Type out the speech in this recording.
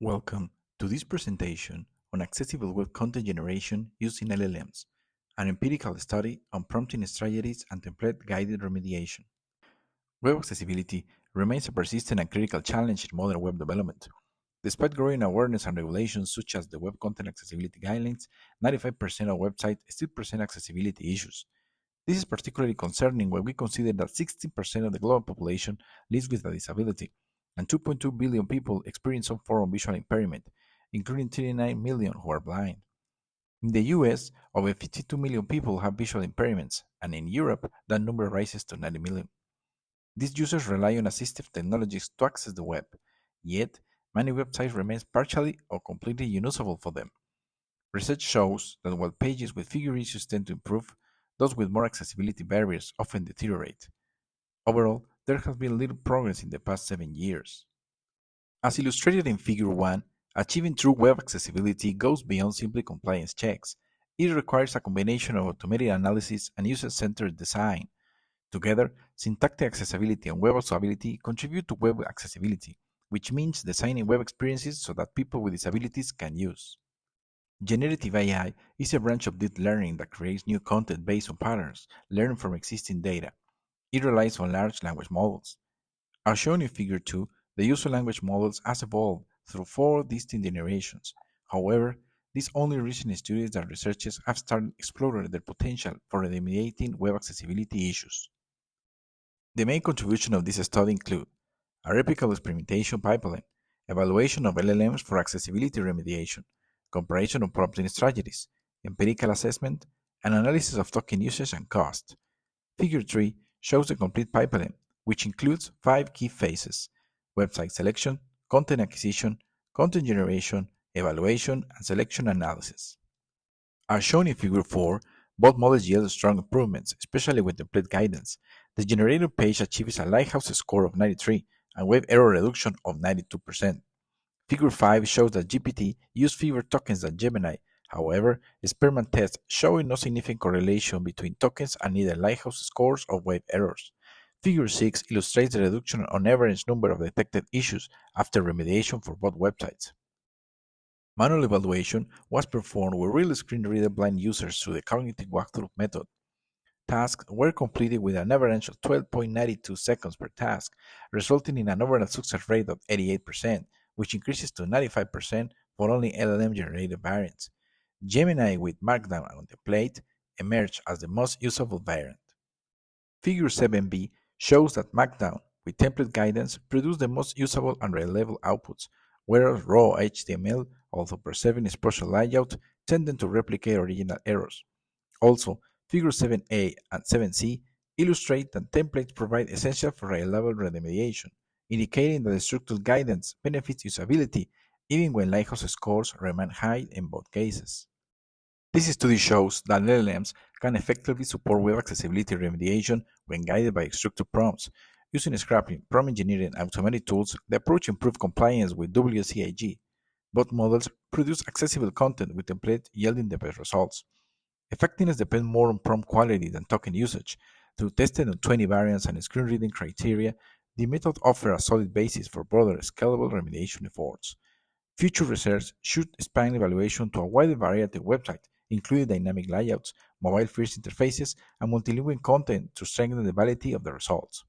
Welcome to this presentation on accessible web content generation using LLMs, an empirical study on prompting strategies and template-guided remediation. Web accessibility remains a persistent and critical challenge in modern web development. Despite growing awareness and regulations such as the Web Content Accessibility Guidelines, 95% of websites still present accessibility issues. This is particularly concerning when we consider that 60% of the global population lives with a disability, and 2.2 billion people experience some form of visual impairment, including 39 million who are blind. In the US, over 52 million people have visual impairments, and in Europe, that number rises to 90 million. These users rely on assistive technologies to access the web, yet, many websites remain partially or completely unusable for them. Research shows that while pages with figure issues tend to improve, those with more accessibility barriers often deteriorate. Overall, there has been little progress in the past 7 years. As illustrated in Figure 1, achieving true web accessibility goes beyond simply compliance checks. It requires a combination of automated analysis and user-centered design. Together, syntactic accessibility and web usability contribute to web accessibility, which means designing web experiences so that people with disabilities can use. Generative AI is a branch of deep learning that creates new content based on patterns learned from existing data. It relies on large language models. As shown in Figure 2, the use of language models has evolved through four distinct generations. However, these only recent studies that researchers have started exploring their potential for remediating web accessibility issues. The main contributions of this study include a replicable experimentation pipeline, evaluation of LLMs for accessibility remediation, comparison of prompting strategies, empirical assessment, and analysis of token usage and cost. Figure 3 shows the complete pipeline, which includes five key phases: website selection, content acquisition, content generation, evaluation, and selection analysis. As shown in Figure 4, both models yield strong improvements, especially with template guidance. The generated page achieves a lighthouse score of 93 and wave error reduction of 92%. Figure 5 shows that GPT used fewer tokens than Gemini. However, experiment tests showing no significant correlation between tokens and either lighthouse scores or wave errors. Figure 6 illustrates the reduction on average number of detected issues after remediation for both websites. Manual evaluation was performed with real screen reader blind users through the cognitive walkthrough method. Tasks were completed with an average of 12.92 seconds per task, resulting in an overall success rate of 88%, which increases to 95% for only LLM-generated variants. Gemini with Markdown on the plate emerged as the most usable variant. Figure 7b shows that Markdown with template guidance produced the most usable and reliable outputs, whereas raw HTML, although preserving its partial layout, tended to replicate original errors. Also, Figure 7a and 7c illustrate that templates provide essential for reliable remediation, indicating that the structured guidance benefits usability even when lighthouse scores remain high in both cases. This study shows that LLMs can effectively support web accessibility remediation when guided by structured prompts. Using scrapping, prompt engineering, and automated tools, the approach improves compliance with WCAG. Both models produce accessible content with templates yielding the best results. Effectiveness depends more on prompt quality than token usage. Through testing on 20 variants and screen reading criteria, the method offers a solid basis for broader scalable remediation efforts. Future research should expand evaluation to a wider variety of websites, including dynamic layouts, mobile-first interfaces, and multilingual content to strengthen the validity of the results.